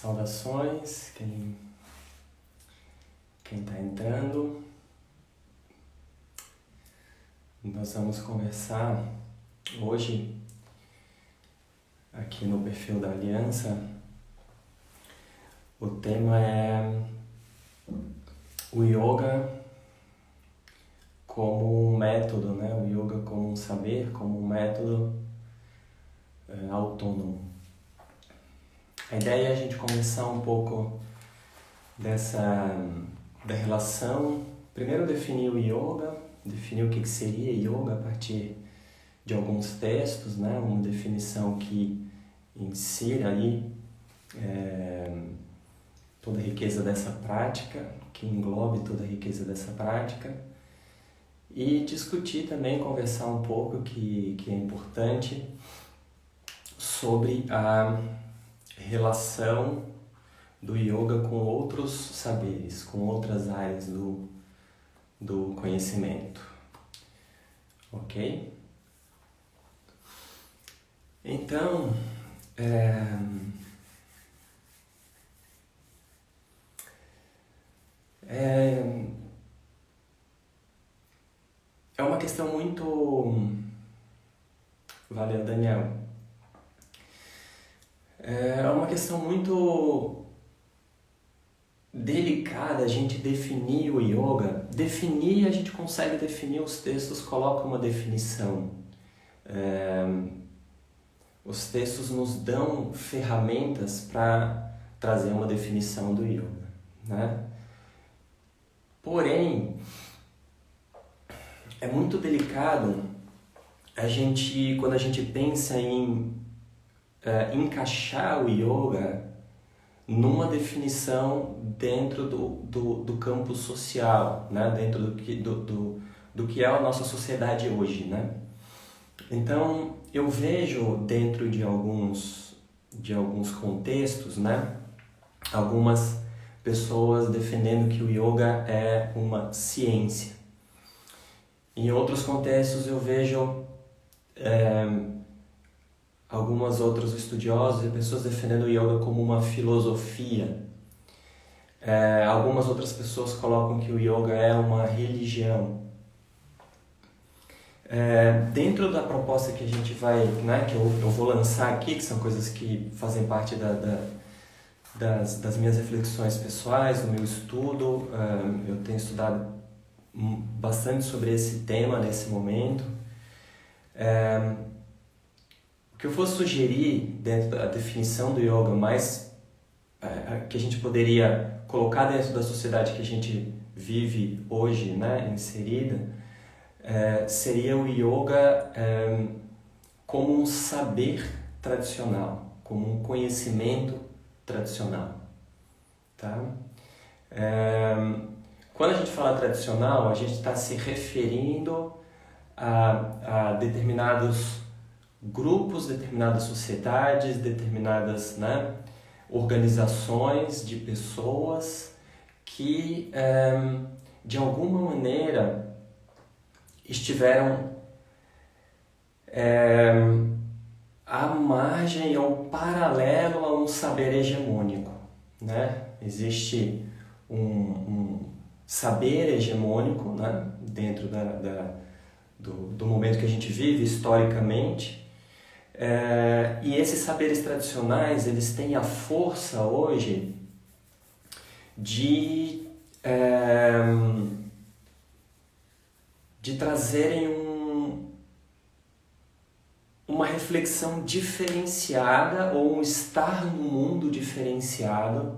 Saudações, quem está entrando. Nós vamos conversar hoje aqui no perfil da Aliança. O tema é o yoga como um método, né? O yoga como um saber, como um método autônomo. A ideia é a gente conversar um pouco da relação, primeiro definir o yoga, definir o que seria yoga a partir de alguns textos, né? Uma definição que insira aí toda a riqueza dessa prática, que englobe toda a riqueza dessa prática, e discutir também, conversar um pouco, que é importante, sobre a relação do yoga com outros saberes, com outras áreas do conhecimento. Ok? Então, é uma questão muito... Valeu, Daniel. É uma questão muito delicada a gente definir o yoga. Definir, a gente consegue definir, os textos colocam uma definição. Os textos nos dão ferramentas para trazer uma definição do yoga, né? Porém, é muito delicado quando a gente pensa em encaixar o yoga numa definição dentro do campo social, né? Dentro do que é a nossa sociedade hoje, né? Então, eu vejo dentro de alguns contextos, né? Algumas pessoas defendendo que o yoga é uma ciência. Em outros contextos eu vejo alguns outros estudiosos e pessoas defendendo o yoga como uma filosofia. Algumas outras pessoas colocam que o yoga é uma religião. Dentro da proposta que a gente vai, né, que eu vou lançar aqui, que são coisas que fazem parte das minhas reflexões pessoais, do meu estudo, eu tenho estudado bastante sobre esse tema nesse momento. O que eu vou sugerir dentro da definição do yoga, mais que a gente poderia colocar dentro da sociedade que a gente vive hoje, né, inserida, seria o yoga como um saber tradicional, como um conhecimento tradicional, tá? Quando a gente fala tradicional, a gente está se referindo a determinados grupos, determinadas sociedades, determinadas, né, organizações de pessoas que, de alguma maneira, estiveram à margem ou paralelo a um saber hegemônico, né? Existe um saber hegemônico, né, dentro do momento que a gente vive historicamente, e esses saberes tradicionais, eles têm a força hoje de trazerem uma reflexão diferenciada ou um estar no mundo diferenciado,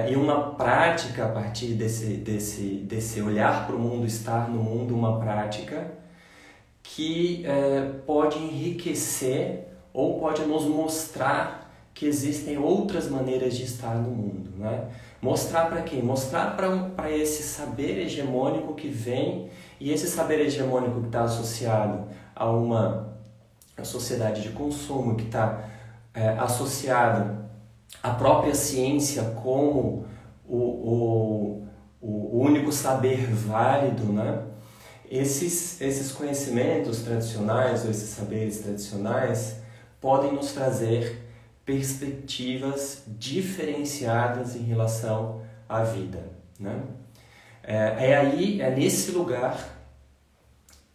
e uma prática a partir desse olhar para o mundo, estar no mundo, uma prática que pode enriquecer ou pode nos mostrar que existem outras maneiras de estar no mundo, né? Mostrar para quem? Mostrar para esse saber hegemônico que vem, e esse saber hegemônico que está associado a uma sociedade de consumo, que está associado à própria ciência como o único saber válido, né? Esses conhecimentos tradicionais, ou esses saberes tradicionais, podem nos trazer perspectivas diferenciadas em relação à vida, né? É nesse lugar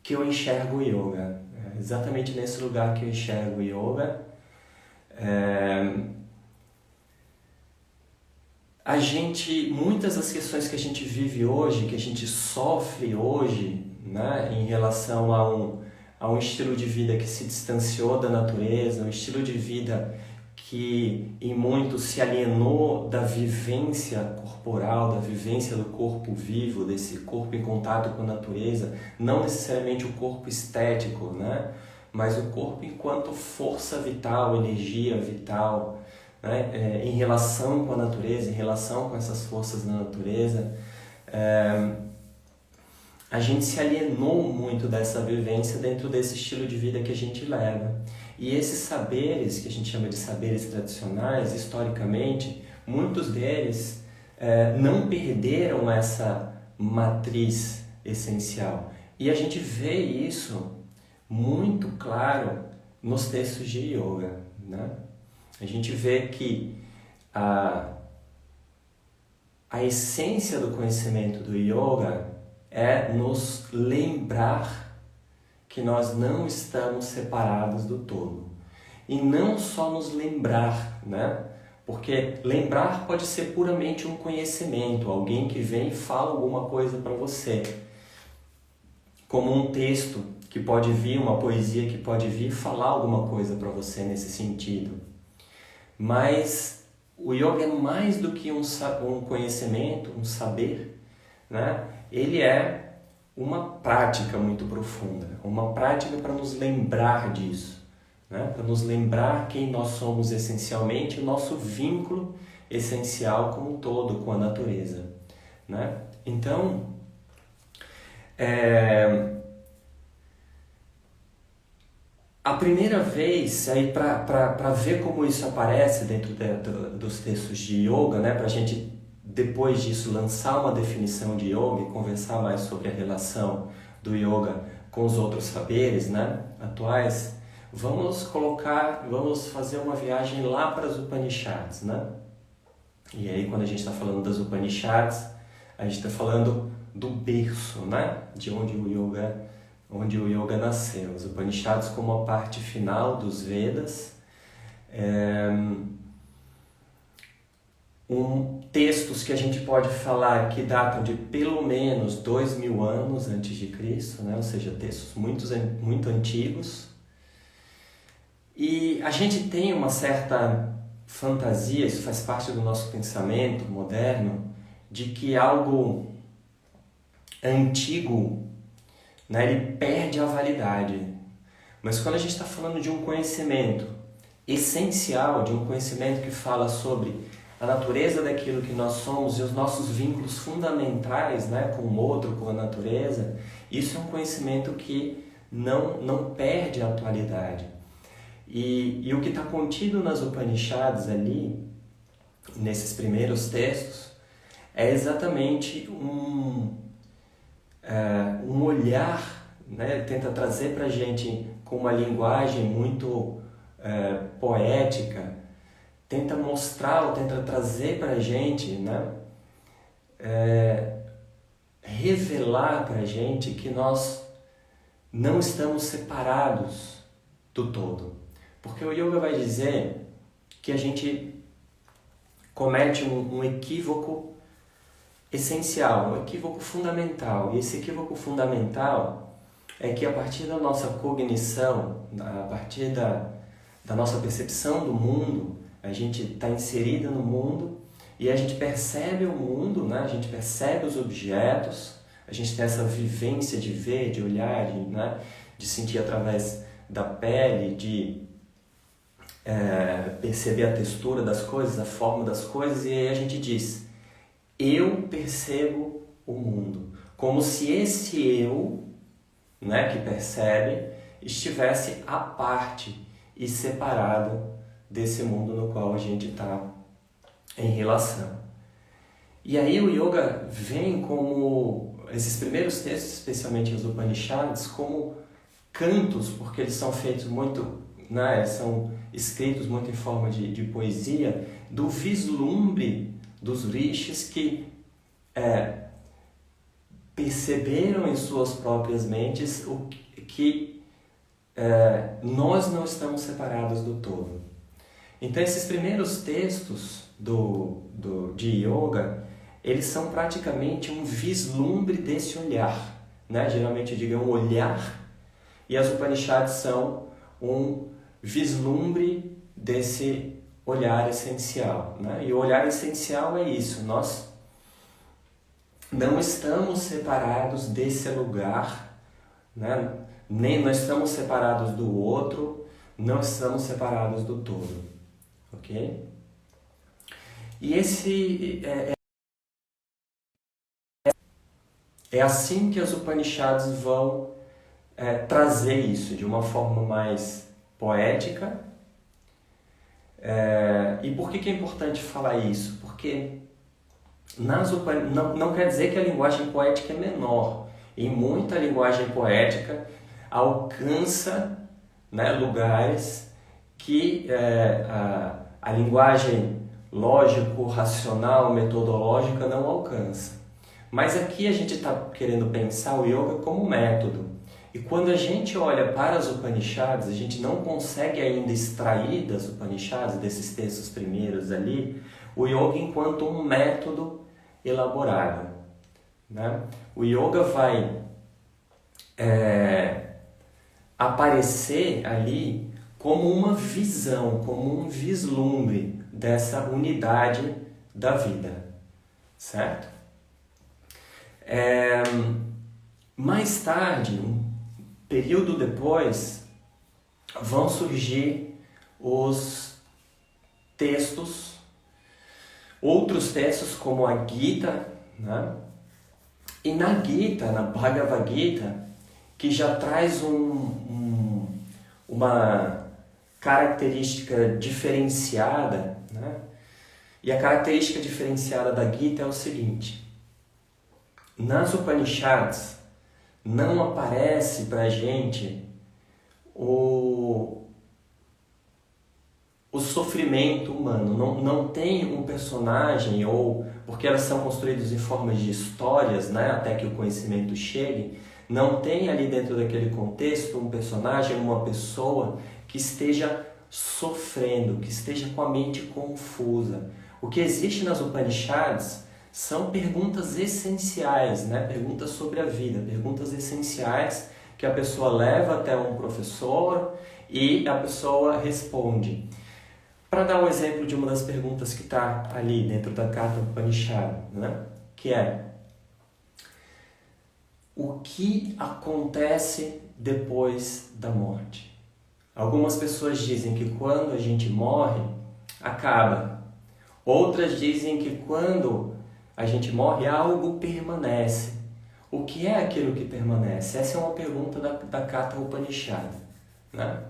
que eu enxergo o yoga. É exatamente nesse lugar que eu enxergo o yoga. Muitas das questões que a gente vive hoje, que a gente sofre hoje, né, em relação a um estilo de vida que se distanciou da natureza, um estilo de vida que em muito se alienou da vivência corporal, da vivência do corpo vivo, desse corpo em contato com a natureza, não necessariamente o corpo estético, né? Mas o corpo enquanto força vital, energia vital, né? Em relação com a natureza, em relação com essas forças da natureza. A gente se alienou muito dessa vivência dentro desse estilo de vida que a gente leva. E esses saberes, que a gente chama de saberes tradicionais, historicamente, muitos deles não perderam essa matriz essencial. E a gente vê isso muito claro nos textos de yoga, né? A gente vê que a essência do conhecimento do yoga é nos lembrar que nós não estamos separados do todo. E não só nos lembrar, né? Porque lembrar pode ser puramente um conhecimento, alguém que vem e fala alguma coisa para você. Como um texto que pode vir, uma poesia que pode vir falar alguma coisa para você nesse sentido. Mas o yoga é mais do que um conhecimento, um saber, né? Ele é uma prática muito profunda, uma prática para nos lembrar disso, né? Para nos lembrar quem nós somos essencialmente, o nosso vínculo essencial como um todo com a natureza, né? Então, a primeira vez, para ver como isso aparece dentro dos textos de yoga, né? Para a gente, depois disso, lançar uma definição de yoga e conversar mais sobre a relação do yoga com os outros saberes, né, atuais, vamos fazer uma viagem lá para as Upanishads, né? E aí, quando a gente está falando das Upanishads, a gente está falando do berço, né, de onde o yoga nasceu. Os Upanishads como a parte final dos Vedas, textos que a gente pode falar que datam de pelo menos 2000 anos antes de Cristo, né? Ou seja, textos muito antigos. E a gente tem uma certa fantasia, isso faz parte do nosso pensamento moderno, de que algo antigo, né, ele perde a validade. Mas quando a gente está falando de um conhecimento essencial, de um conhecimento que fala sobre a natureza daquilo que nós somos e os nossos vínculos fundamentais, né, com o outro, com a natureza, isso é um conhecimento que não perde a atualidade. E o que está contido nas Upanishads ali, nesses primeiros textos, é exatamente um olhar, né, tenta trazer para a gente com uma linguagem muito poética, tenta mostrar ou tenta trazer para a gente, né, revelar para a gente que nós não estamos separados do todo. Porque o yoga vai dizer que a gente comete um equívoco essencial, um equívoco fundamental. E esse equívoco fundamental é que a partir da nossa cognição, a partir da nossa percepção do mundo, a gente está inserida no mundo e a gente percebe o mundo, né? A gente percebe os objetos, a gente tem essa vivência de ver, de olhar, de sentir através da pele, de perceber a textura das coisas, a forma das coisas, e aí a gente diz: eu percebo o mundo. Como se esse eu, né, que percebe, estivesse à parte e separado desse mundo no qual a gente está em relação. E aí o yoga vem como, esses primeiros textos, especialmente os Upanishads, como cantos, porque eles são feitos muito né, são escritos muito em forma de poesia, do vislumbre dos rishis que perceberam em suas próprias mentes que nós não estamos separados do todo. Então esses primeiros textos de yoga, eles são praticamente um vislumbre desse olhar, né? Geralmente eu digo um olhar, e as Upanishads são um vislumbre desse olhar essencial, né? E o olhar essencial é isso, nós não estamos separados desse lugar, né? Nem nós estamos separados do outro, não estamos separados do todo, ok? E esse é assim que as Upanishads vão trazer isso de uma forma mais poética. E por que é importante falar isso? Porque não quer dizer que a linguagem poética é menor. E muita linguagem poética alcança, né, lugares que a linguagem lógico-racional, metodológica não alcança. Mas aqui a gente está querendo pensar o yoga como método. E quando a gente olha para as Upanishads, a gente não consegue ainda extrair das Upanishads, desses textos primeiros ali, o yoga enquanto um método elaborado, né? O yoga vai aparecer ali como uma visão, como um vislumbre dessa unidade da vida, certo? Mais tarde, um período depois, vão surgir os textos, outros textos como a Gita, né? E na Gita, na Bhagavad Gita, que já traz uma característica diferenciada, né? E a característica diferenciada da Gita é o seguinte: nas Upanishads não aparece para a gente o sofrimento humano, não tem um personagem, ou porque elas são construídas em formas de histórias, né, até que o conhecimento chegue, não tem ali dentro daquele contexto um personagem, uma pessoa que esteja sofrendo, que esteja com a mente confusa. O que existe nas Upanishads são perguntas essenciais, né? Perguntas sobre a vida, perguntas essenciais que a pessoa leva até um professor e a pessoa responde. Para dar um exemplo de uma das perguntas que está ali dentro da Katha Upanishad, né? Que é: o que acontece depois da morte? Algumas pessoas dizem que quando a gente morre, acaba. Outras dizem que quando a gente morre, algo permanece. O que é aquilo que permanece? Essa é uma pergunta da Katha Upanishad, né?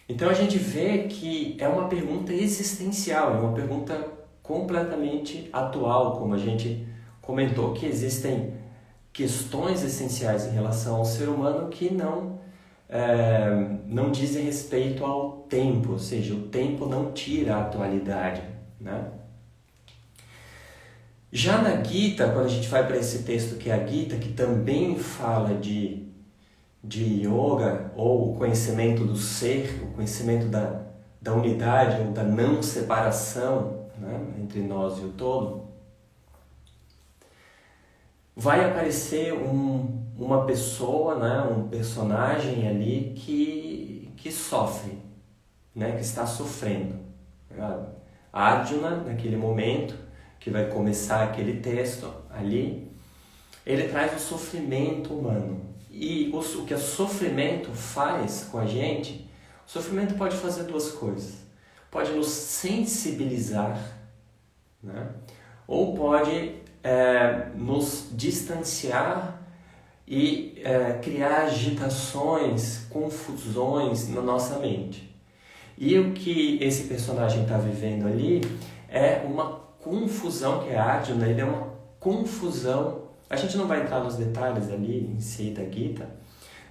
Então a gente vê que é uma pergunta existencial, é uma pergunta completamente atual, como a gente comentou, que existem questões essenciais em relação ao ser humano que não dizem respeito ao tempo, ou seja, o tempo não tira a atualidade, né? Já na Gita, quando a gente vai para esse texto que é a Gita, que também fala de yoga, ou o conhecimento do ser, o conhecimento da unidade ou da não separação, né, entre nós e o todo, vai aparecer uma pessoa, né, um personagem ali que sofre, né, que está sofrendo. Arjuna, naquele momento, que vai começar aquele texto ali, ele traz o sofrimento humano. E o que o sofrimento faz com a gente, o sofrimento pode fazer duas coisas. Pode nos sensibilizar, né? Ou pode nos distanciar e criar agitações, confusões na nossa mente. E o que esse personagem está vivendo ali é uma confusão, que é Arjuna, ele é uma confusão. A gente não vai entrar nos detalhes ali em si da Gita,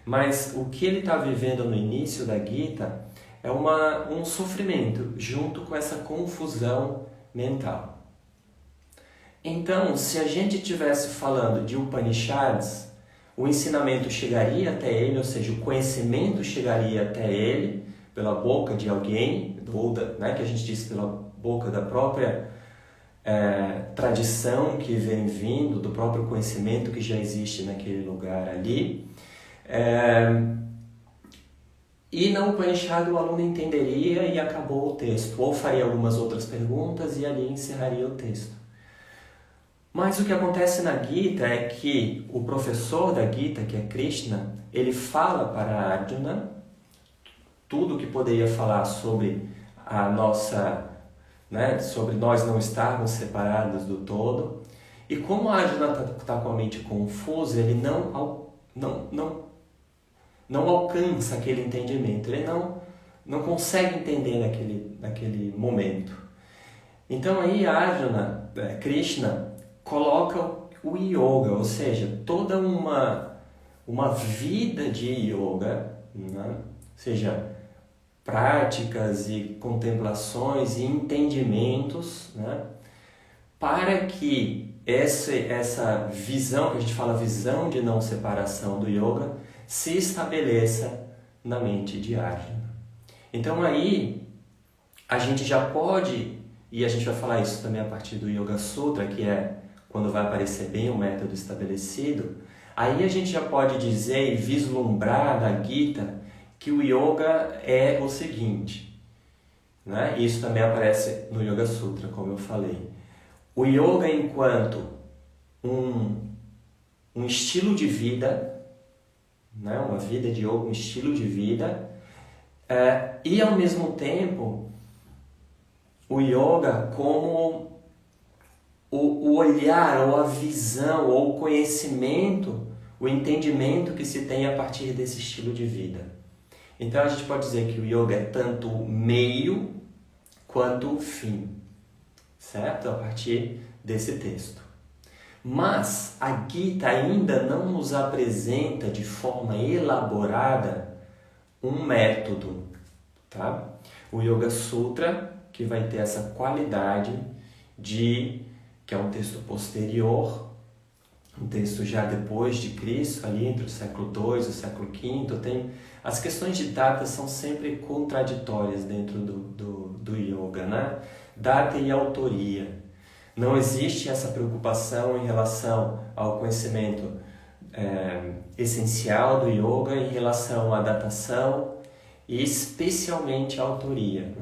Mas o que ele está vivendo no início da Gita é um sofrimento junto com essa confusão mental. Então, se a gente estivesse falando de Upanishads, o ensinamento chegaria até ele, ou seja, o conhecimento chegaria até ele pela boca de alguém, ou que a gente diz pela boca da própria tradição que vem vindo, do próprio conhecimento que já existe naquele lugar ali. E na Upanishad o aluno entenderia e acabou o texto, ou faria algumas outras perguntas e ali encerraria o texto. Mas o que acontece na Gita é que o professor da Gita, que é Krishna, ele fala para Arjuna tudo que poderia falar sobre a nossa, sobre nós não estarmos separados do todo. E como Arjuna está com a mente confusa, ele não alcança aquele entendimento, ele não consegue entender naquele momento. Então aí Arjuna, Krishna, coloca o yoga, ou seja, toda uma vida de yoga, ou seja, práticas e contemplações e entendimentos, para que essa visão, que a gente fala visão de não separação do yoga, se estabeleça na mente de Arjuna. Então aí a gente já pode, e a gente vai falar isso também a partir do Yoga Sutra, que é quando vai aparecer bem o método estabelecido, aí a gente já pode dizer e vislumbrar da Gita que o yoga é o seguinte, Isso também aparece no Yoga Sutra, como eu falei. O yoga enquanto um estilo de vida, uma vida de yoga, um estilo de vida, e ao mesmo tempo o yoga como o olhar, ou a visão, ou o conhecimento, o entendimento que se tem a partir desse estilo de vida. Então a gente pode dizer que o yoga é tanto o meio quanto o fim, certo? A partir desse texto. Mas a Gita ainda não nos apresenta de forma elaborada um método, tá? O Yoga Sutra, que vai ter essa qualidade que é um texto posterior, um texto já depois de Cristo, ali entre o século II e o século V, as questões de data são sempre contraditórias dentro do yoga, Data e autoria. Não existe essa preocupação em relação ao conhecimento essencial do yoga em relação à datação e especialmente à autoria,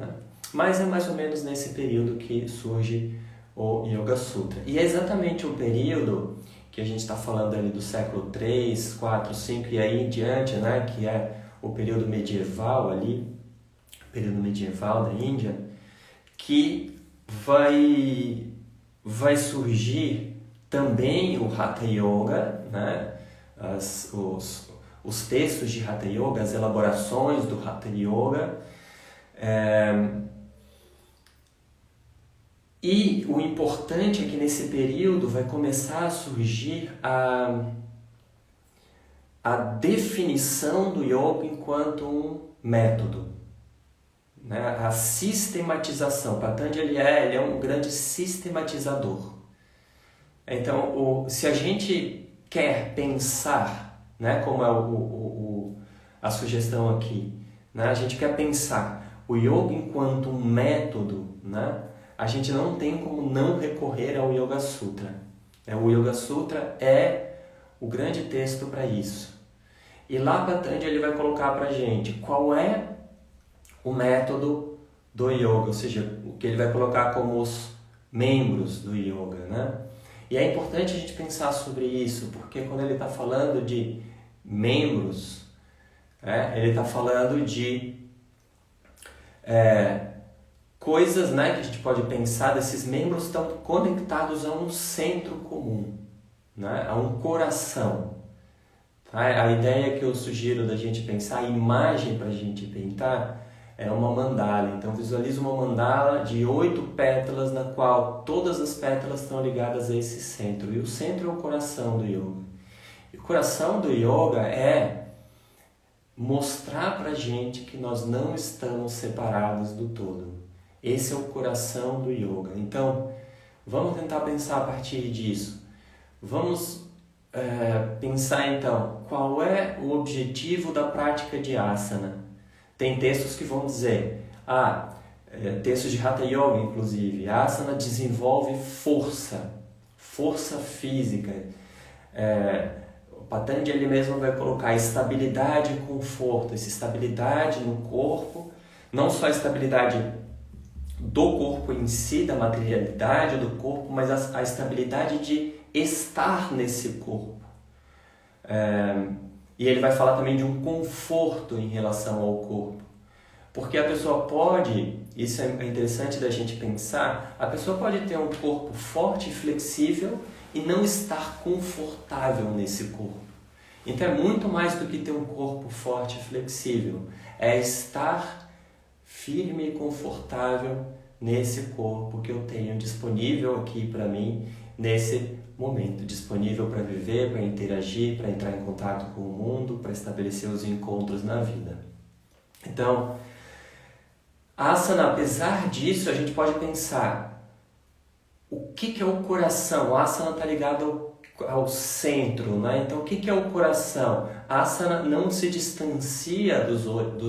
Mas é mais ou menos nesse período que surge o Yoga Sutra. E é exatamente o período que a gente está falando ali do século 3, 4, 5 e aí em diante, que é o período medieval ali, o período medieval da Índia, que vai surgir também o Hatha Yoga, os textos de Hatha Yoga, as elaborações do Hatha Yoga, e o importante é que nesse período vai começar a surgir a definição do yoga enquanto um método, a sistematização. Patanjali ele é um grande sistematizador. Então, se a gente quer pensar, como é a sugestão aqui, a gente quer pensar o yoga enquanto um método, a gente não tem como não recorrer ao Yoga Sutra. O Yoga Sutra é o grande texto para isso. E lá Patanjali vai colocar para a gente qual é o método do yoga, ou seja, o que ele vai colocar como os membros do yoga, E é importante a gente pensar sobre isso, porque quando ele está falando de membros, ele está falando de coisas que a gente pode pensar, desses membros estão conectados a um centro comum, a um coração. A ideia que eu sugiro da gente pensar, a imagem para a gente pintar, é uma mandala. Então visualiza uma mandala de 8 pétalas, na qual todas as pétalas estão ligadas a esse centro. E o centro é o coração do yoga. E o coração do yoga é mostrar pra gente que nós não estamos separados do todo. Esse é o coração do yoga. Então, vamos tentar pensar a partir disso. Vamos pensar então, qual é o objetivo da prática de asana? Tem textos que vão dizer, textos de Hatha Yoga inclusive, asana desenvolve força física. O Patanjali mesmo vai colocar estabilidade e conforto, essa estabilidade no corpo, não só a estabilidade do corpo em si, da materialidade do corpo, mas a estabilidade de estar nesse corpo. E ele vai falar também de um conforto em relação ao corpo. Porque a pessoa pode, isso é interessante da gente pensar, a pessoa pode ter um corpo forte e flexível e não estar confortável nesse corpo. Então é muito mais do que ter um corpo forte e flexível. É estar firme e confortável nesse corpo que eu tenho disponível aqui para mim, nesse momento, disponível para viver, para interagir, para entrar em contato com o mundo, para estabelecer os encontros na vida. Então, asana, apesar disso, a gente pode pensar o que é o coração. O asana está ligado ao centro, né? Então, o que é o coração? A asana não se distancia dos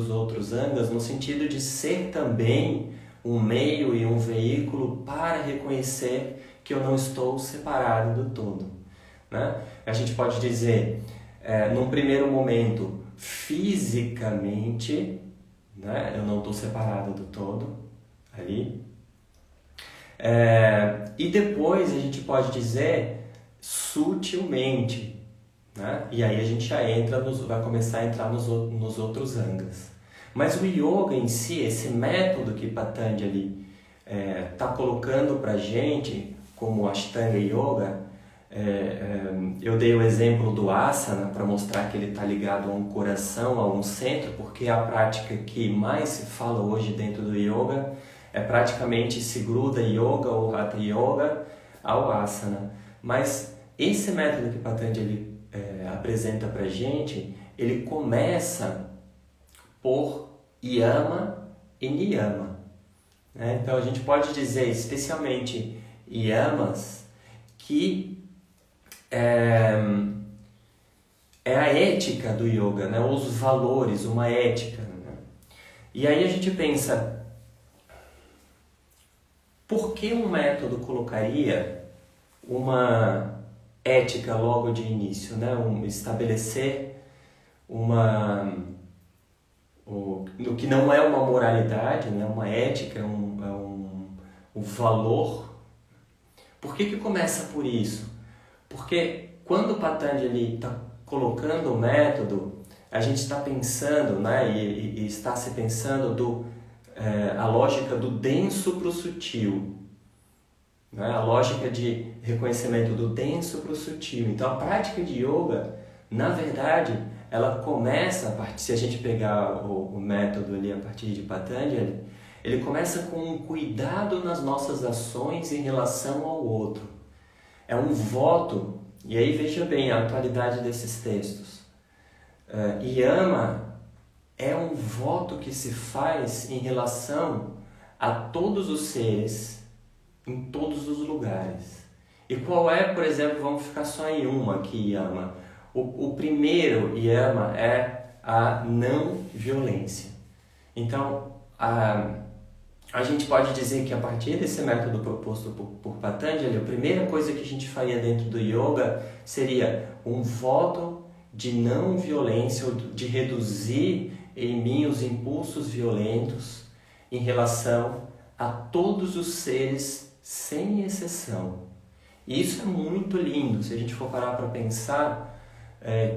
outros angas no sentido de ser também um meio e um veículo para reconhecer que eu não estou separado do todo, né? A gente pode dizer, num primeiro momento, fisicamente, né? Eu não estou separado do todo ali. E depois a gente pode dizer sutilmente, né? E aí a gente já vai começar a entrar nos outros angas. Mas o yoga em si, esse método que Patanjali está colocando para a gente, como Ashtanga Yoga, eu dei o exemplo do asana para mostrar que ele está ligado a um coração, a um centro, porque é a prática que mais se fala hoje dentro do yoga é praticamente se gruda yoga ou hatha yoga ao asana. Mas esse método que Patanjali apresenta para a gente, ele começa por yama e niyama, né? Então a gente pode dizer, especialmente yamas, que é a ética do yoga, né? Os valores, uma ética, né? E aí a gente pensa, por que um método colocaria uma ética logo de início, né? Estabelecer no que não é uma moralidade, né? Uma ética, um valor. Por que começa por isso? Porque quando Patanjali está colocando o método, a gente está pensando, né? E está se pensando a lógica do denso para o sutil, né? A lógica de reconhecimento do denso para o sutil. Então a prática de yoga, na verdade, ela começa, se a gente pegar o método ali a partir de Patanjali, ele começa com um cuidado nas nossas ações em relação ao outro. É um voto, e aí veja bem a atualidade desses textos. Yama é um voto que se faz em relação a todos os seres, em todos os lugares. E qual é, por exemplo, vamos ficar só em uma aqui, Yama. O primeiro Yama é a não violência. Então, a gente pode dizer que a partir desse método proposto por Patanjali, a primeira coisa que a gente faria dentro do yoga seria um voto de não violência, ou de reduzir em mim os impulsos violentos em relação a todos os seres, sem exceção. E isso é muito lindo, se a gente for parar para pensar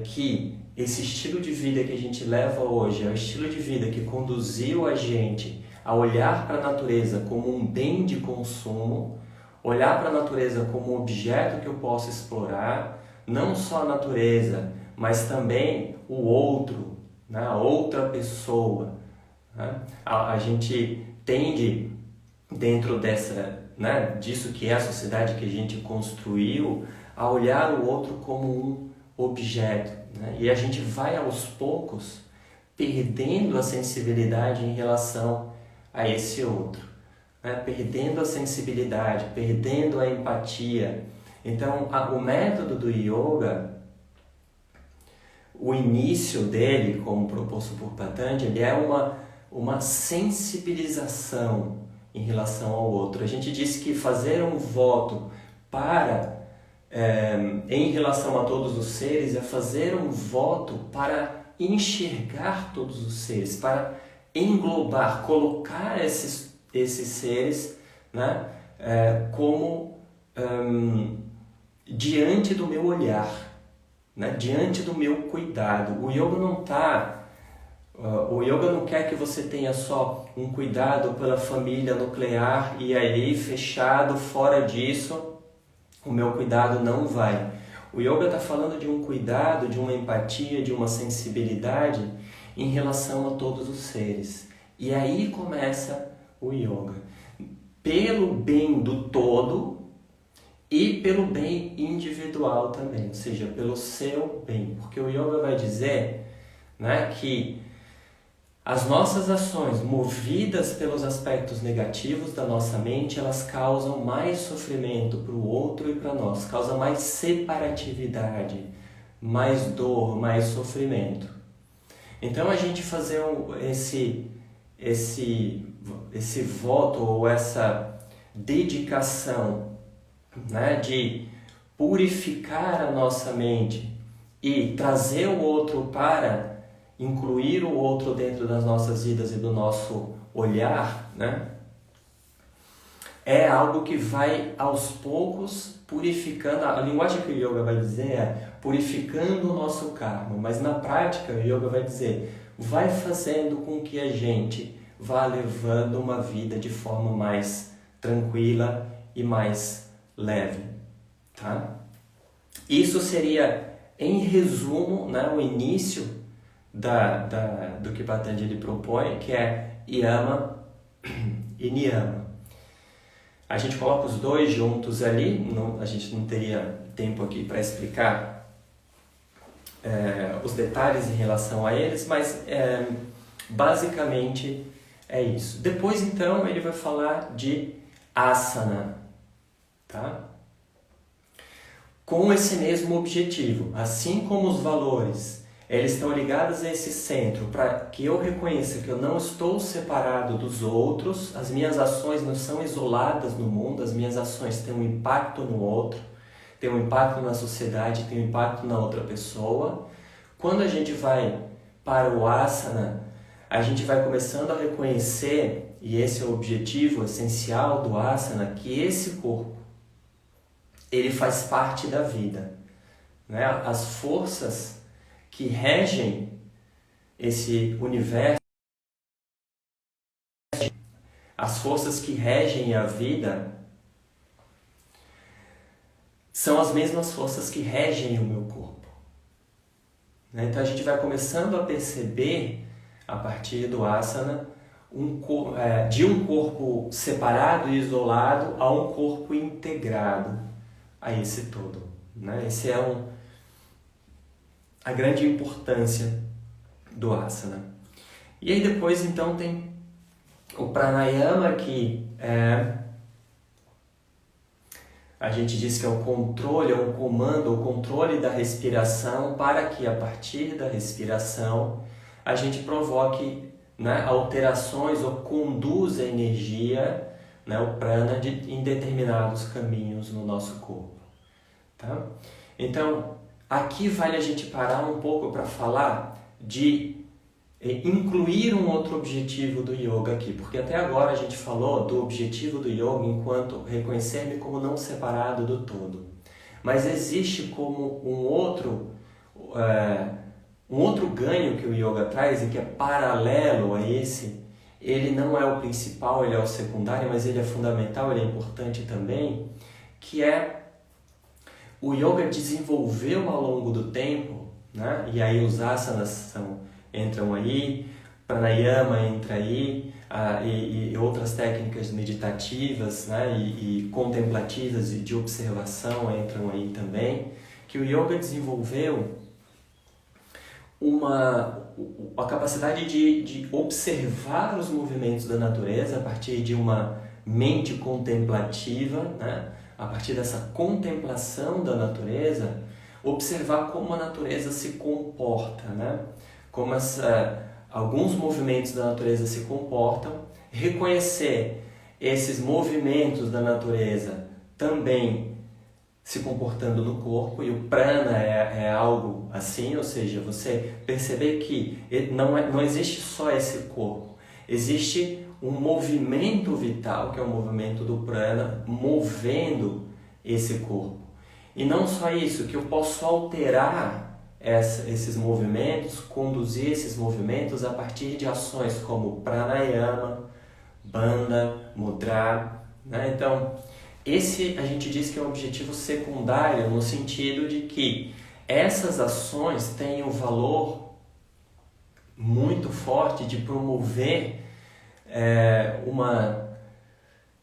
que esse estilo de vida que a gente leva hoje é o estilo de vida que conduziu a gente a olhar para a natureza como um bem de consumo, olhar para a natureza como um objeto que eu posso explorar, não só a natureza, mas também o outro, né? A outra pessoa, né? A gente tende, dentro disso que é a sociedade que a gente construiu, a olhar o outro como um objeto, né? E a gente vai aos poucos perdendo a sensibilidade em relação a esse outro, né? Perdendo a sensibilidade, perdendo a empatia. Então, o método do yoga, o início dele, como proposto por Patanjali, é uma sensibilização em relação ao outro. A gente disse que fazer um voto em relação a todos os seres é fazer um voto para enxergar todos os seres, para englobar, colocar esses seres, né, como diante do meu olhar, né, diante do meu cuidado. O yoga não quer que você tenha só um cuidado pela família nuclear e aí fechado, fora disso, o meu cuidado não vai. O yoga está falando de um cuidado, de uma empatia, de uma sensibilidade em relação a todos os seres. E aí começa o yoga. Pelo bem do todo e pelo bem individual também, ou seja, pelo seu bem. Porque o yoga vai dizer, né, que as nossas ações movidas pelos aspectos negativos da nossa mente, elas causam mais sofrimento para o outro e para nós, causam mais separatividade, mais dor, mais sofrimento. Então a gente fazer esse voto ou essa dedicação, né, de purificar a nossa mente e trazer o outro para incluir o outro dentro das nossas vidas e do nosso olhar, né, é algo que vai aos poucos purificando. A linguagem que o yoga vai dizer é purificando o nosso karma, mas na prática o yoga vai dizer, vai fazendo com que a gente vá levando uma vida de forma mais tranquila e mais leve, tá? Isso seria, em resumo, né, o início do que Patanjali propõe, que é Yama e Niyama. A gente coloca os dois juntos ali, a gente não teria tempo aqui para explicar os detalhes em relação a eles, mas basicamente é isso. Depois, então, ele vai falar de asana, tá? Com esse mesmo objetivo, assim como os valores, eles estão ligados a esse centro, para que eu reconheça que eu não estou separado dos outros, as minhas ações não são isoladas no mundo, as minhas ações têm um impacto no outro, têm um impacto na sociedade, têm um impacto na outra pessoa. Quando a gente vai para o asana, a gente vai começando a reconhecer, e esse é o objetivo essencial do asana, que esse corpo, ele faz parte da vida, né? As forças que regem esse universo, as forças que regem a vida, são as mesmas forças que regem o meu corpo. Então a gente vai começando a perceber, a partir do asana, de um corpo separado e isolado a um corpo integrado a esse todo, né? Esse é a grande importância do asana. E aí depois então tem o pranayama, que a gente diz que é o controle, é o comando, o controle da respiração, para que a partir da respiração a gente provoque, né, alterações ou conduza a energia, né, o prana, em determinados caminhos no nosso corpo. Tá? Então, aqui vale a gente parar um pouco para falar de incluir um outro objetivo do yoga aqui, porque até agora a gente falou do objetivo do yoga enquanto reconhecer-me como não separado do todo. Mas existe como um outro ganho que o yoga traz e que é paralelo a esse. Ele não é o principal, ele é o secundário, mas ele é fundamental, ele é importante também, que é o yoga desenvolveu ao longo do tempo, né? E aí os asanas entram aí, pranayama entra aí, e outras técnicas meditativas, né? e contemplativas e de observação entram aí também, que o yoga desenvolveu a capacidade de observar os movimentos da natureza a partir de uma mente contemplativa, né? A partir dessa contemplação da natureza, observar como a natureza se comporta, né? Como alguns movimentos da natureza se comportam, reconhecer esses movimentos da natureza também se comportando no corpo, e o prana é algo assim, ou seja, você perceber que não existe só esse corpo, existe um movimento vital, que é o movimento do prana, movendo esse corpo. E não só isso, que eu posso alterar esses movimentos, conduzir esses movimentos a partir de ações como pranayama, bandha, mudra, né? Então, esse a gente diz que é um objetivo secundário, no sentido de que essas ações têm um valor muito forte de promover uma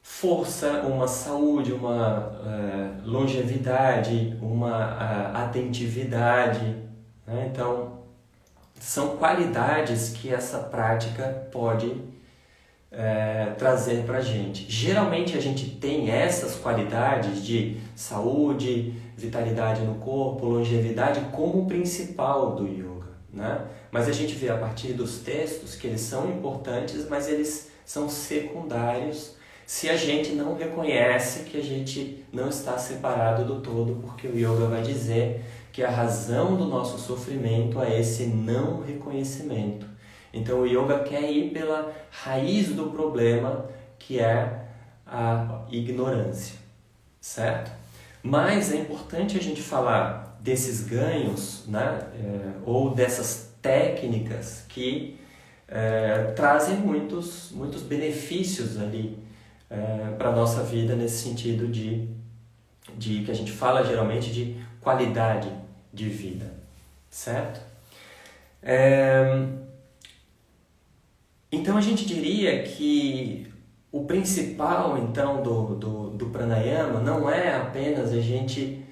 força, uma saúde, uma longevidade, uma atentividade, né? Então, são qualidades que essa prática pode trazer para a gente. Geralmente a gente tem essas qualidades de saúde, vitalidade no corpo, longevidade como principal do yoga, né? Mas a gente vê a partir dos textos que eles são importantes, mas eles são secundários se a gente não reconhece que a gente não está separado do todo, porque o yoga vai dizer que a razão do nosso sofrimento é esse não reconhecimento. Então o yoga quer ir pela raiz do problema, que é a ignorância, certo? Mas é importante a gente falar desses ganhos, né? Ou dessas técnicas que trazem muitos benefícios ali para a nossa vida, nesse sentido de que a gente fala geralmente de qualidade de vida, certo? Então a gente diria que o principal então do pranayama não é apenas a gente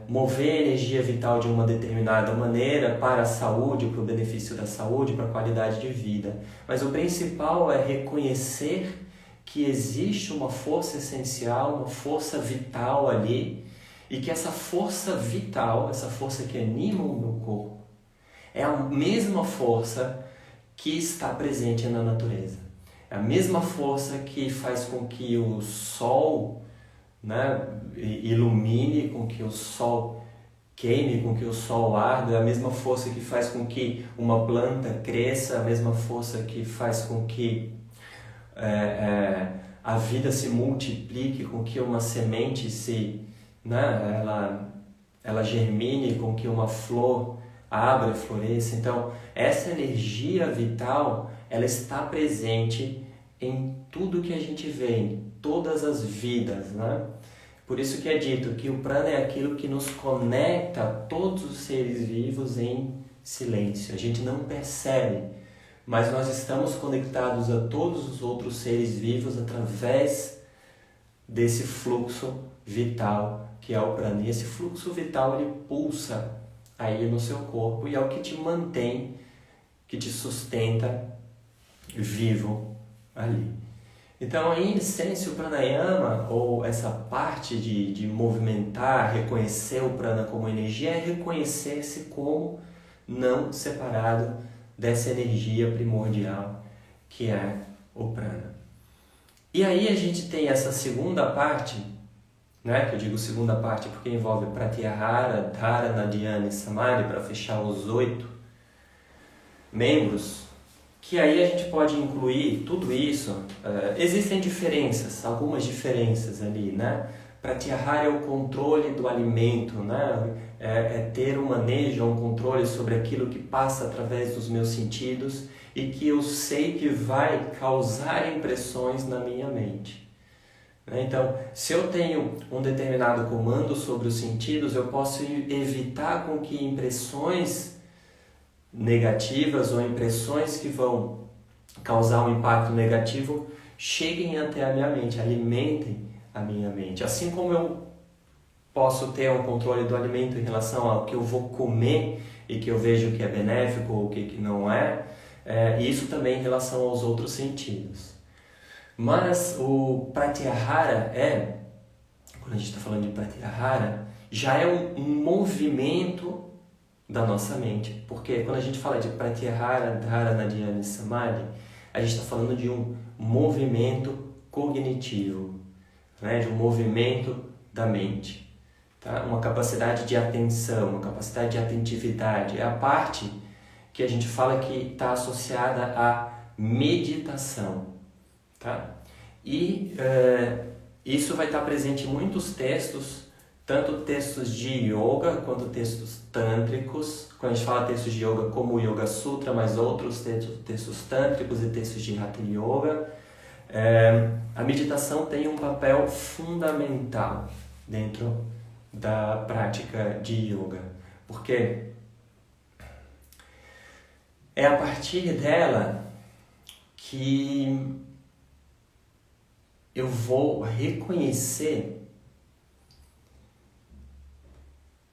mover a energia vital de uma determinada maneira para a saúde, para o benefício da saúde, para a qualidade de vida, mas o principal é reconhecer que existe uma força essencial, uma força vital ali, e que essa força vital, essa força que anima o meu corpo, é a mesma força que está presente na natureza. É a mesma força que faz com que o sol, né, ilumine, com que o sol queime, com que o sol arda, é a mesma força que faz com que uma planta cresça, a mesma força que faz com que a vida se multiplique, com que uma semente ela germine, com que uma flor abra e floresça. Então, essa energia vital, ela está presente em tudo que a gente vê, em todas as vidas, né? Por isso que é dito que o prana é aquilo que nos conecta a todos os seres vivos em silêncio. A gente não percebe, mas nós estamos conectados a todos os outros seres vivos através desse fluxo vital que é o prana. E esse fluxo vital, ele pulsa aí no seu corpo e é o que te mantém, que te sustenta vivo ali. Então, em essência, o pranayama, ou essa parte de movimentar, reconhecer o prana como energia, é reconhecer-se como não separado dessa energia primordial que é o prana. E aí a gente tem essa segunda parte, né, que eu digo segunda parte porque envolve pratyahara, dharana, dhyana e samadhi, para fechar os 8 membros, que aí a gente pode incluir tudo isso. Existem diferenças, algumas diferenças ali, né? Pratyahara é o controle do alimento, né? É ter um manejo, um controle sobre aquilo que passa através dos meus sentidos e que eu sei que vai causar impressões na minha mente. Então, se eu tenho um determinado comando sobre os sentidos, eu posso evitar com que impressões negativas ou impressões que vão causar um impacto negativo cheguem até a minha mente, alimentem a minha mente. Assim como eu posso ter um controle do alimento em relação ao que eu vou comer e que eu vejo que é benéfico ou que não é, e isso também em relação aos outros sentidos. Mas o Pratyahara quando a gente está falando de Pratyahara, já é um movimento da nossa mente. Porque quando a gente fala de Pratyahara, Dharana, Dhyana e Samadhi, a gente está falando de um movimento cognitivo, né? De um movimento da mente. Tá? Uma capacidade de atenção, uma capacidade de atentividade. É a parte que a gente fala que está associada à meditação. Tá? E isso vai estar presente em muitos textos, tanto textos de yoga quanto textos tântricos. Quando a gente fala textos de yoga como o Yoga Sutra, mas outros textos tântricos e textos de Hatha Yoga, a meditação tem um papel fundamental dentro da prática de yoga, porque é a partir dela que eu vou reconhecer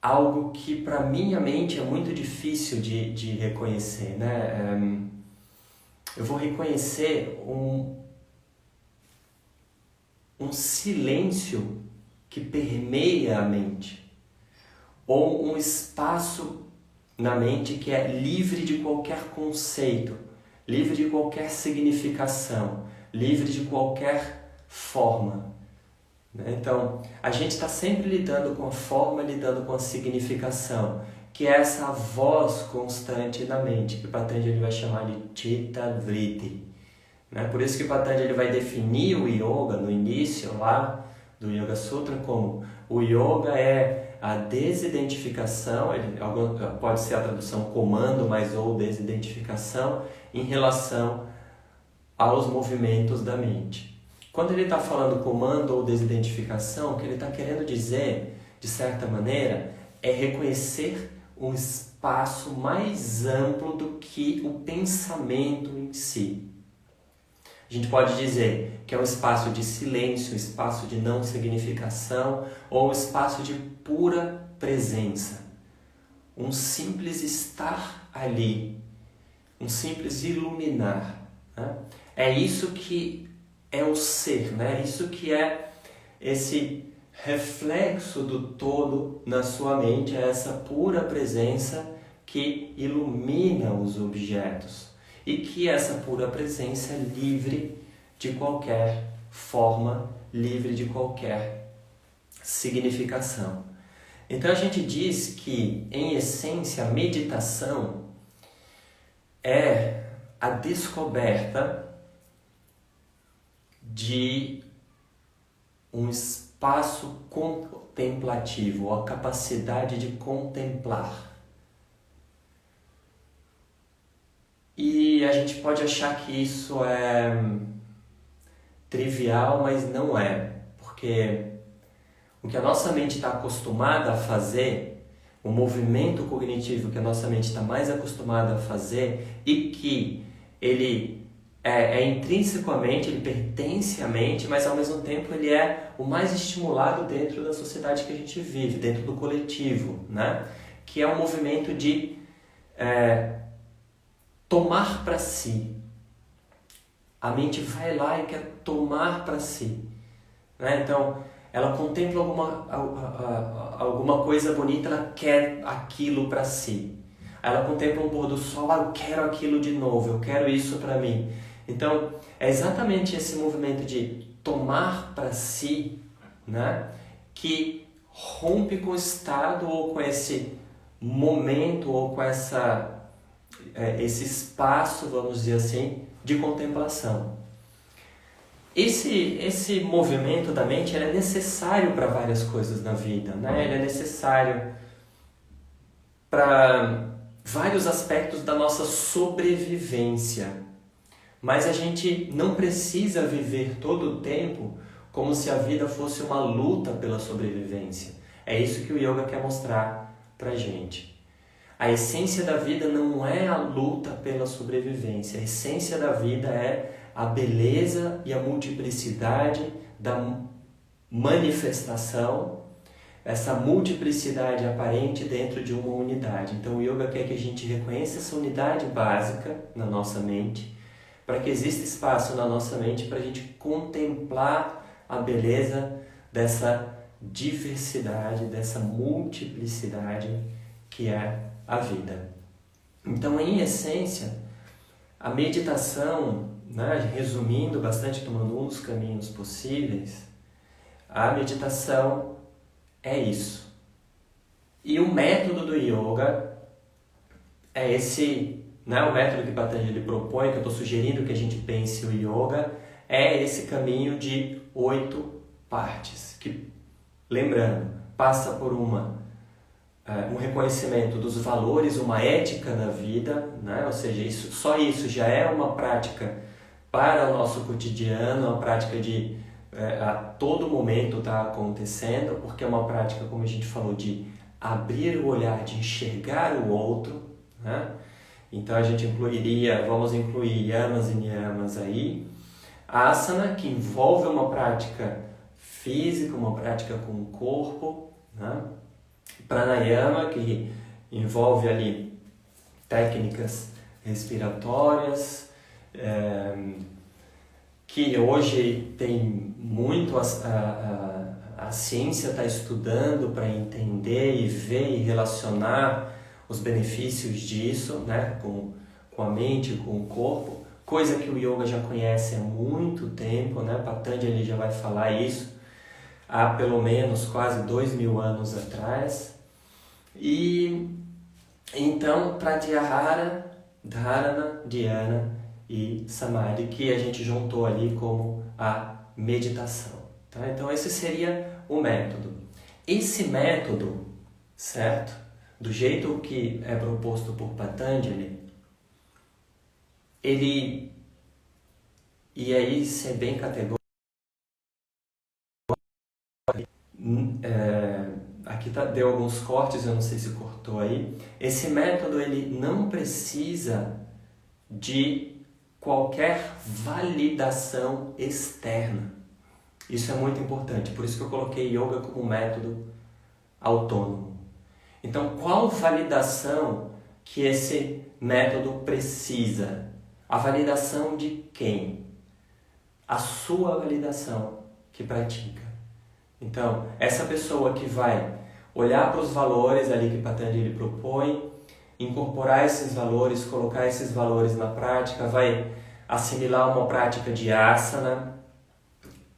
algo que para minha mente é muito difícil de reconhecer, né? Eu vou reconhecer um silêncio que permeia a mente, ou um espaço na mente que é livre de qualquer conceito, livre de qualquer significação, livre de qualquer forma. Então, a gente está sempre lidando com a forma, lidando com a significação, que é essa voz constante na mente, que Patanjali vai chamar de Chitta Vritti. Por isso que Patanjali vai definir o yoga no início lá do Yoga Sutra como o yoga é a desidentificação, pode ser a tradução comando, mas ou desidentificação, em relação aos movimentos da mente. Quando ele está falando comando ou desidentificação, o que ele está querendo dizer, de certa maneira, é reconhecer um espaço mais amplo do que o pensamento em si. A gente pode dizer que é um espaço de silêncio, um espaço de não significação ou um espaço de pura presença. Um simples estar ali, um simples iluminar. Né? É isso que é o ser, né? Isso que é esse reflexo do todo na sua mente, é essa pura presença que ilumina os objetos e que essa pura presença é livre de qualquer forma, livre de qualquer significação. Então a gente diz que, em essência, a meditação é a descoberta de um espaço contemplativo, a capacidade de contemplar. E a gente pode achar que isso é trivial, mas não é, porque o que a nossa mente está acostumada a fazer, o movimento cognitivo que a nossa mente está mais acostumada a fazer e que ele intrínseco à mente, ele pertence à mente, mas ao mesmo tempo ele é o mais estimulado dentro da sociedade que a gente vive, dentro do coletivo, né? Que é um movimento de tomar para si. A mente vai lá e quer tomar para si. Né? Então, ela contempla alguma coisa bonita, ela quer aquilo para si. Ela contempla um pôr do sol, eu quero aquilo de novo, eu quero isso para mim. Então, é exatamente esse movimento de tomar para si, né, que rompe com o estado ou com esse momento ou com esse espaço, vamos dizer assim, de contemplação. Esse movimento da mente ele é necessário para várias coisas na vida, né? Ele é necessário para vários aspectos da nossa sobrevivência. Mas a gente não precisa viver todo o tempo como se a vida fosse uma luta pela sobrevivência. É isso que o yoga quer mostrar pra gente. A essência da vida não é a luta pela sobrevivência. A essência da vida é a beleza e a multiplicidade da manifestação essa multiplicidade aparente dentro de uma unidade. Então o yoga quer que a gente reconheça essa unidade básica na nossa mente, para que exista espaço na nossa mente para a gente contemplar a beleza dessa diversidade, dessa multiplicidade que é a vida. Então, em essência, a meditação, né, resumindo bastante, tomando um dos caminhos possíveis, a meditação é isso. E o método do yoga é esse, né, o método que Patanjali propõe, que eu estou sugerindo que a gente pense o yoga, é esse caminho de 8 partes, que, lembrando, passa por um reconhecimento dos valores, uma ética na vida, né? Ou seja, só isso já é uma prática para o nosso cotidiano, uma prática de a todo momento está acontecendo, porque é uma prática, como a gente falou, de abrir o olhar, de enxergar o outro, né? Então a gente vamos incluir yamas e niyamas aí, asana, que envolve uma prática física, uma prática com o corpo, né? Pranayama, que envolve ali técnicas respiratórias, que hoje tem muito a ciência está estudando para entender e ver e relacionar os benefícios disso, né, com a mente, com o corpo, coisa que o yoga já conhece há muito tempo, né? Patanjali já vai falar isso há pelo menos quase 2000 anos atrás. E então, Pratyahara, Dharana, Dhyana e Samadhi, que a gente juntou ali como a meditação. Tá? Então esse seria o método. Esse método, certo? Do jeito que é proposto por Patanjali, ele, e aí ser bem categórico, aqui deu alguns cortes, eu não sei se cortou aí. Esse método ele não precisa de qualquer validação externa. Isso é muito importante, por isso que eu coloquei yoga como método autônomo. Então, qual validação que esse método precisa? A validação de quem? A sua validação que pratica. Então, essa pessoa que vai olhar para os valores ali que Patanjali propõe, incorporar esses valores, colocar esses valores na prática, vai assimilar uma prática de asana,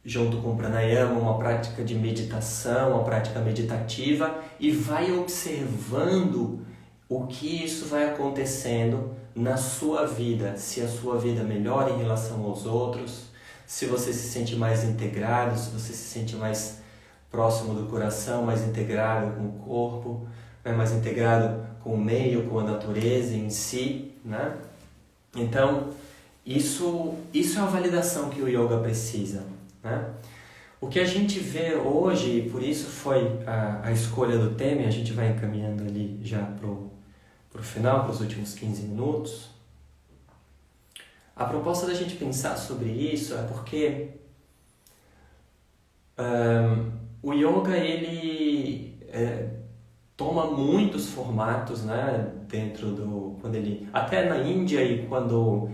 junto com pranayama, uma prática de meditação, uma prática meditativa, e vai observando o que isso vai acontecendo na sua vida, se a sua vida melhora em relação aos outros, se você se sente mais integrado, se você se sente mais próximo do coração, mais integrado com o corpo, né? Mais integrado com o meio, com a natureza em si, né? Então, isso é a validação que o yoga precisa, né? O que a gente vê hoje, e por isso foi a escolha do tema, e a gente vai encaminhando ali já pro final, para os últimos 15 minutos, a proposta da gente pensar sobre isso é porque o yoga ele toma muitos formatos, né, dentro até na Índia, e quando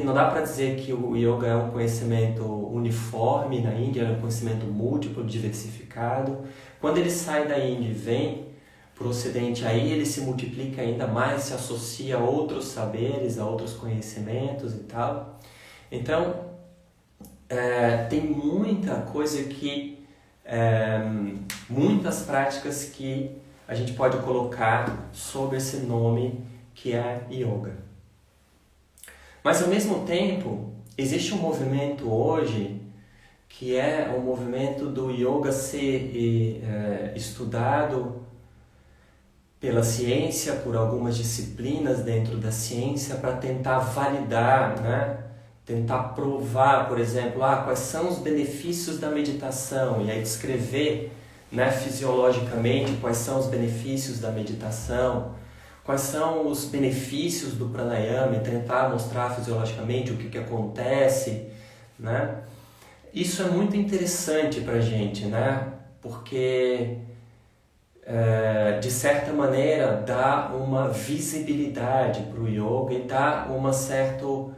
não dá para dizer que o yoga é um conhecimento uniforme na Índia, é um conhecimento múltiplo, diversificado. Quando ele sai da Índia e vem para o Ocidente, aí ele se multiplica ainda mais, se associa a outros saberes, a outros conhecimentos e tal. Então, tem muita coisa muitas práticas que a gente pode colocar sob esse nome que é yoga. Mas ao mesmo tempo, existe um movimento hoje que é o movimento do yoga ser estudado pela ciência, por algumas disciplinas dentro da ciência, para tentar validar, né? Tentar provar, por exemplo, quais são os benefícios da meditação, e aí descrever, né, fisiologicamente quais são os benefícios da meditação, quais são os benefícios do pranayama, e tentar mostrar fisiologicamente o que acontece, né? Isso é muito interessante para a gente, né? porque de certa maneira dá uma visibilidade para o yoga e dá uma certa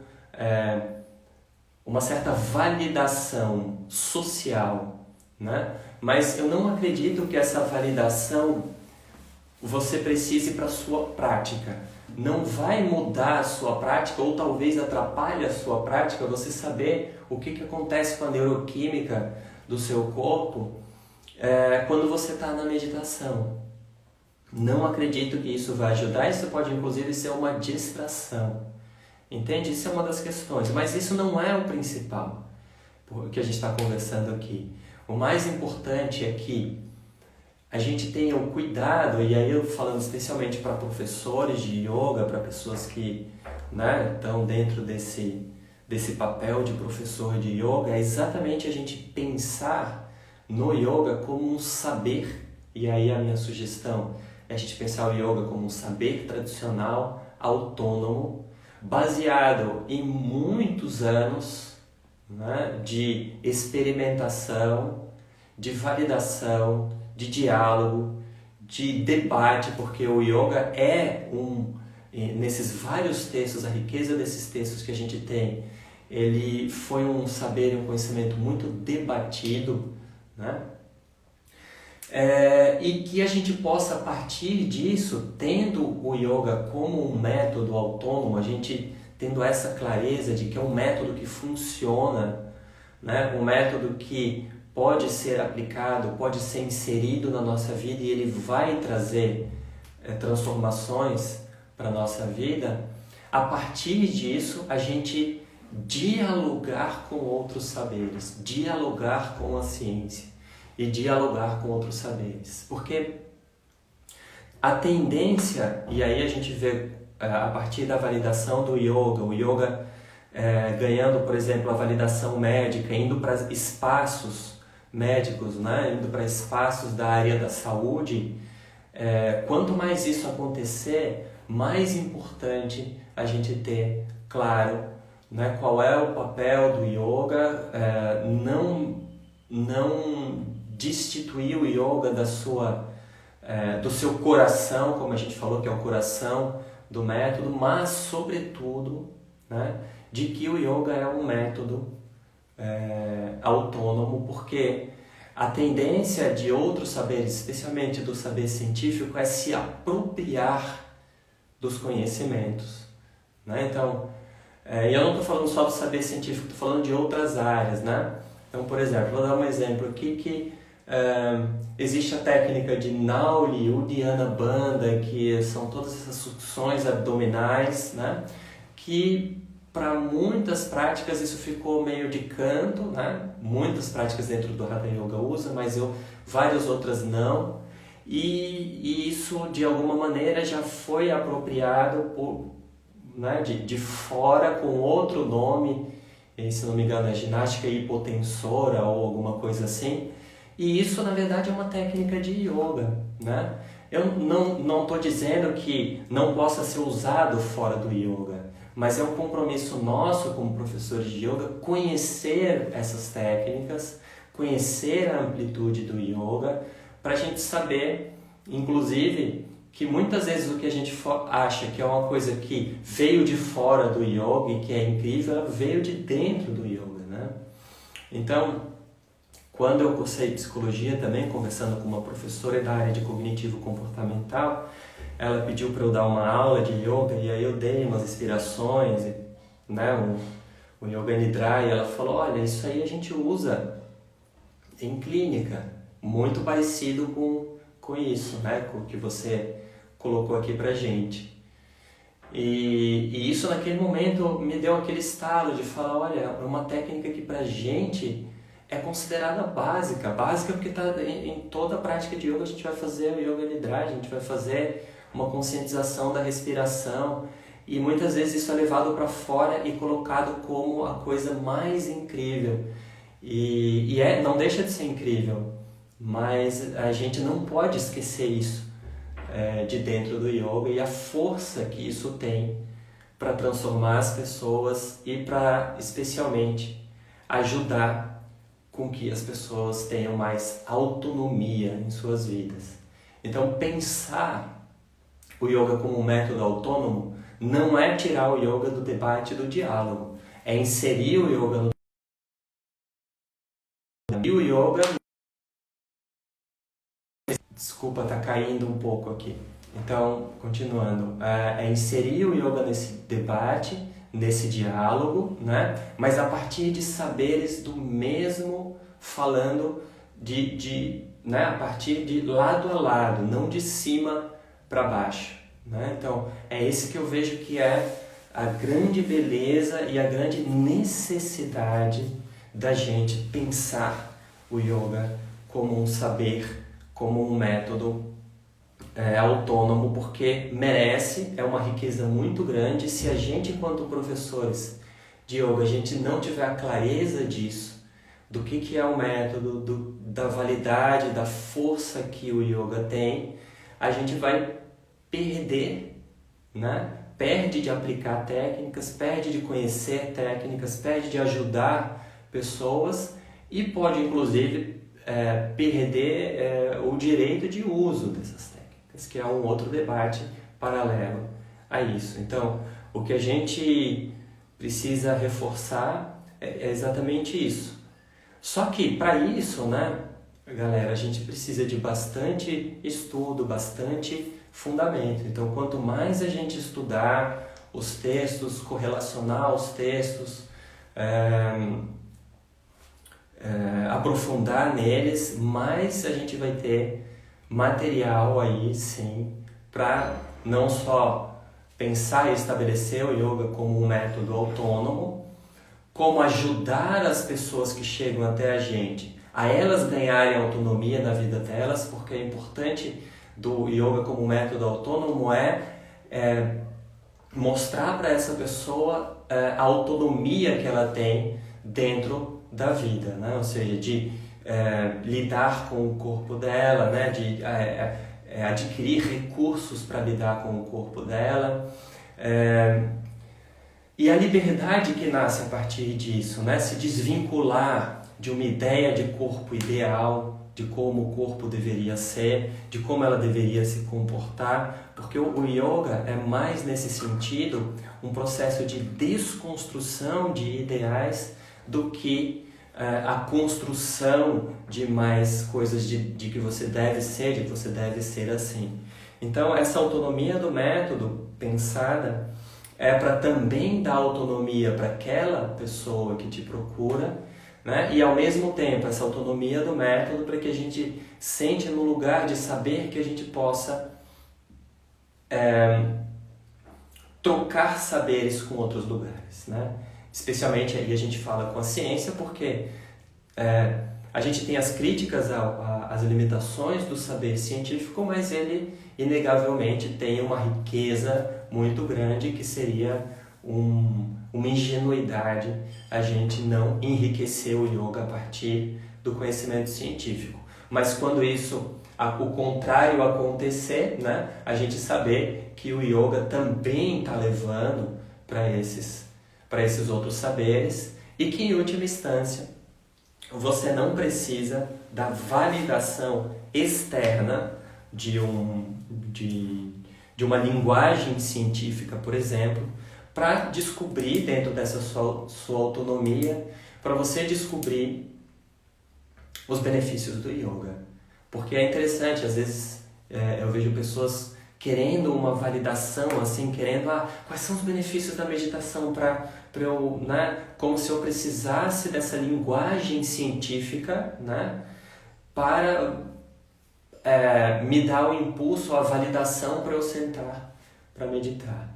validação social, né? Mas eu não acredito que essa validação você precise para a sua prática. Não vai mudar a sua prática, ou talvez atrapalhe a sua prática, você saber o que acontece com a neuroquímica do seu corpo quando você está na meditação. Não acredito que isso vai ajudar, isso pode inclusive ser uma distração. Entende? Isso é uma das questões, mas isso não é o principal que a gente está conversando aqui. O mais importante é que a gente tenha o cuidado, e aí eu falando especialmente para professores de yoga, para pessoas que estão dentro desse papel de professor de yoga, é exatamente a gente pensar no yoga como um saber. E aí a minha sugestão é a gente pensar o yoga como um saber tradicional, autônomo, baseado em muitos anos de experimentação, de validação, de diálogo, de debate, porque o yoga nesses vários textos, a riqueza desses textos que a gente tem, ele foi um saber e um conhecimento muito debatido, né? E que a gente possa, a partir disso, tendo o yoga como um método autônomo, a gente tendo essa clareza de que é um método que funciona, né? Um método que pode ser aplicado, pode ser inserido na nossa vida e ele vai trazer transformações para a nossa vida. A partir disso, a gente dialogar com outros saberes, dialogar com a ciência e dialogar com outros saberes. Porque a tendência, e aí a gente vê a partir da validação do yoga, o yoga ganhando, por exemplo, a validação médica, indo para espaços médicos, indo para espaços da área da saúde, quanto mais isso acontecer, mais importante a gente ter claro qual é o papel do yoga, não destituir o yoga do seu coração, como a gente falou que é o coração do método, mas sobretudo de que o yoga é um método autônomo, porque a tendência de outros saberes, especialmente do saber científico, é se apropriar dos conhecimentos, Então, eu não estou falando só do saber científico, estou falando de outras áreas, Então, por exemplo, vou dar um exemplo aqui que existe a técnica de Nauli, Uddiyana Bandha, que são todas essas sucções abdominais, que para muitas práticas isso ficou meio de canto, Muitas práticas dentro do Hatha Yoga usam, mas várias outras não. E isso, de alguma maneira, já foi apropriado de fora com outro nome, se não me engano é ginástica hipotensora ou alguma coisa assim. E isso, na verdade, é uma técnica de yoga, Eu não estou dizendo que não possa ser usado fora do yoga, mas é um compromisso nosso como professores de yoga conhecer essas técnicas, conhecer a amplitude do yoga, para a gente saber, inclusive, que muitas vezes o que a gente acha que é uma coisa que veio de fora do yoga e que é incrível, ela veio de dentro do yoga, Então, quando eu cursei psicologia também, conversando com uma professora da área de cognitivo comportamental, ela pediu para eu dar uma aula de yoga e aí eu dei umas inspirações, o Yoga Nidra, e ela falou, olha, isso aí a gente usa em clínica, muito parecido com isso, com o que você colocou aqui pra gente. E isso naquele momento me deu aquele estalo de falar, olha, é uma técnica que pra gente é considerada básica porque está em toda a prática de yoga. A gente vai fazer o Yoga Nidra, a gente vai fazer uma conscientização da respiração, e muitas vezes isso é levado para fora e colocado como a coisa mais incrível, e não deixa de ser incrível, mas a gente não pode esquecer isso de dentro do yoga e a força que isso tem para transformar as pessoas e para, especialmente, ajudar com que as pessoas tenham mais autonomia em suas vidas. Então, pensar o yoga como um método autônomo não é tirar o yoga do debate e do diálogo, é inserir o yoga no e o yoga. Desculpa, tá caindo um pouco aqui. Então, continuando, é inserir o yoga nesse debate, nesse diálogo, né? Mas a partir de saberes do mesmo, falando né? A partir de lado a lado, não de cima para baixo, né? Então, é esse que eu vejo que é a grande beleza e a grande necessidade da gente pensar o yoga como um saber, como um método autônomo, porque merece, é uma riqueza muito grande. Se a gente, enquanto professores de yoga, a gente não tiver a clareza disso, do que é o método, da validade, da força que o yoga tem, a gente vai perder, né? Perde de aplicar técnicas, perde de conhecer técnicas, perde de ajudar pessoas e pode, inclusive, perder o direito de uso dessas técnicas, que é um outro debate paralelo a isso. Então, o que a gente precisa reforçar é exatamente isso. Só que, para isso, né, galera, a gente precisa de bastante estudo, bastante fundamento. Então, quanto mais a gente estudar os textos, correlacionar os textos, aprofundar neles, mais a gente vai ter material aí, sim, para não só pensar e estabelecer o yoga como um método autônomo, como ajudar as pessoas que chegam até a gente, a elas ganharem autonomia na vida delas, porque é importante do yoga como método autônomo mostrar para essa pessoa a autonomia que ela tem dentro da vida, né? Ou seja, de lidar com o corpo dela, né? De adquirir recursos para lidar com o corpo dela, e a liberdade que nasce a partir disso, né? Se desvincular de uma ideia de corpo ideal, de como o corpo deveria ser, de como ela deveria se comportar, porque o yoga é mais nesse sentido um processo de desconstrução de ideais do que a construção de mais coisas de que você deve ser, de que você deve ser assim. Então, essa autonomia do método pensada é para também dar autonomia para aquela pessoa que te procura, né? E ao mesmo tempo essa autonomia do método para que a gente sente no lugar de saber que a gente possa trocar saberes com outros lugares, né? Especialmente aí a gente fala com a ciência, porque a gente tem as críticas às limitações do saber científico, mas ele inegavelmente tem uma riqueza muito grande que seria uma ingenuidade a gente não enriquecer o yoga a partir do conhecimento científico. Mas quando o contrário acontecer, né, a gente saber que o yoga também está levando para esses outros saberes e que, em última instância, você não precisa da validação externa de uma linguagem científica, por exemplo, para descobrir dentro dessa sua autonomia, para você descobrir os benefícios do yoga. Porque é interessante, às vezes eu vejo pessoas querendo uma validação, assim, querendo quais são os benefícios da meditação para eu, né, como se eu precisasse dessa linguagem científica, né, para me dar o impulso, a validação para eu sentar para meditar.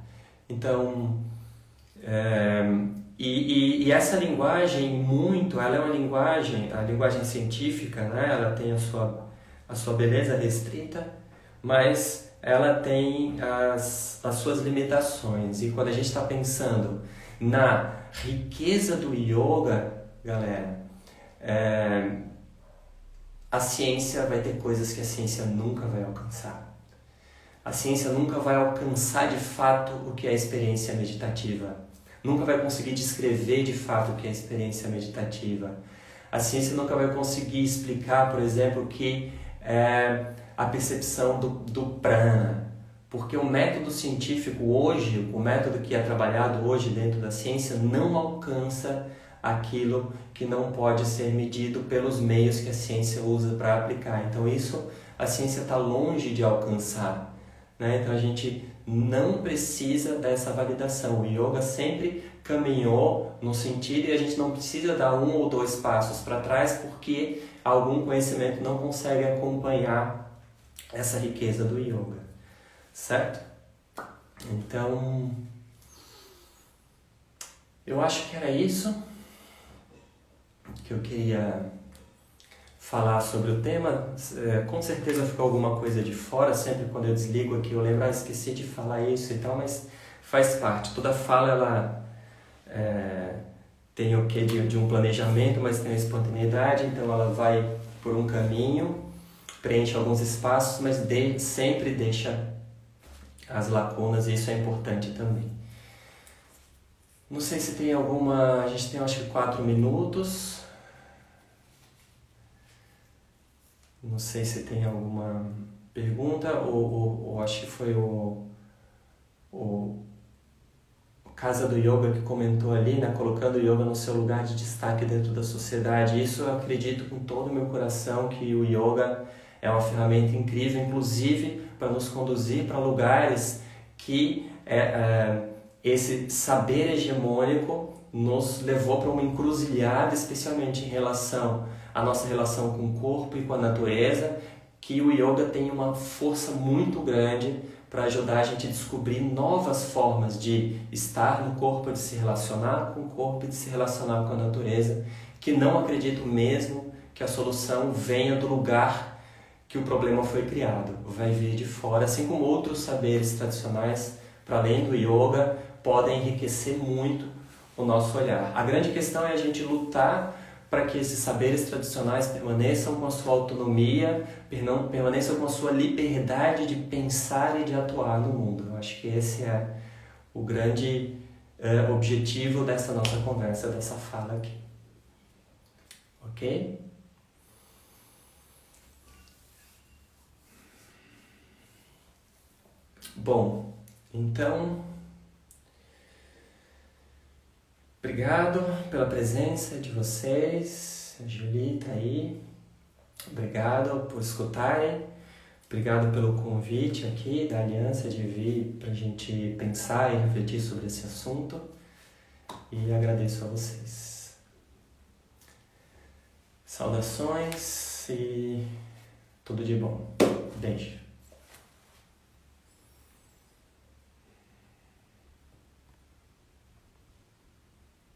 Então, e essa linguagem ela é uma linguagem, a linguagem científica, né, ela tem a sua beleza restrita, mas ela tem as suas limitações. E quando a gente está pensando na riqueza do yoga, galera, a ciência vai ter coisas que a ciência nunca vai alcançar. A ciência nunca vai alcançar de fato o que é a experiência meditativa. Nunca vai conseguir descrever de fato o que é a experiência meditativa. A ciência nunca vai conseguir explicar, por exemplo, que a percepção do prana. Porque o método científico hoje, o método que é trabalhado hoje dentro da ciência, não alcança aquilo que não pode ser medido pelos meios que a ciência usa para aplicar. Então isso a ciência está longe de alcançar, né? Então a gente não precisa dessa validação. O yoga sempre caminhou no sentido e a gente não precisa dar 1 ou 2 passos para trás porque algum conhecimento não consegue acompanhar essa riqueza do yoga, certo? Então, eu acho que era isso que eu queria falar sobre o tema. Com certeza ficou alguma coisa de fora, sempre quando eu desligo aqui eu lembro, esqueci de falar isso e tal, mas faz parte. Toda fala ela tem o quê de um planejamento, mas tem uma espontaneidade, então ela vai por um caminho, preenche alguns espaços, mas sempre deixa as lacunas, e isso é importante também. Não sei se tem alguma... A gente tem acho que 4 minutos. Não sei se tem alguma pergunta, ou acho que foi o Casa do Yoga que comentou ali, né, colocando o yoga no seu lugar de destaque dentro da sociedade. Isso eu acredito com todo o meu coração, que o yoga é uma ferramenta incrível, inclusive para nos conduzir para lugares que esse saber hegemônico nos levou para uma encruzilhada, especialmente em relação à nossa relação com o corpo e com a natureza, que o yoga tem uma força muito grande para ajudar a gente a descobrir novas formas de estar no corpo, de se relacionar com o corpo e de se relacionar com a natureza, que não acredito mesmo que a solução venha do lugar que o problema foi criado, vai vir de fora, assim como outros saberes tradicionais, para além do yoga, podem enriquecer muito o nosso olhar. A grande questão é a gente lutar para que esses saberes tradicionais permaneçam com a sua autonomia, permaneçam com a sua liberdade de pensar e de atuar no mundo. Eu acho que esse é o grande objetivo dessa nossa conversa, dessa fala aqui. Ok? Bom, então... Obrigado pela presença de vocês, a Julie está aí, obrigado por escutarem, obrigado pelo convite aqui da Aliança de vir para a gente pensar e refletir sobre esse assunto, e agradeço a vocês. Saudações e tudo de bom. Beijo.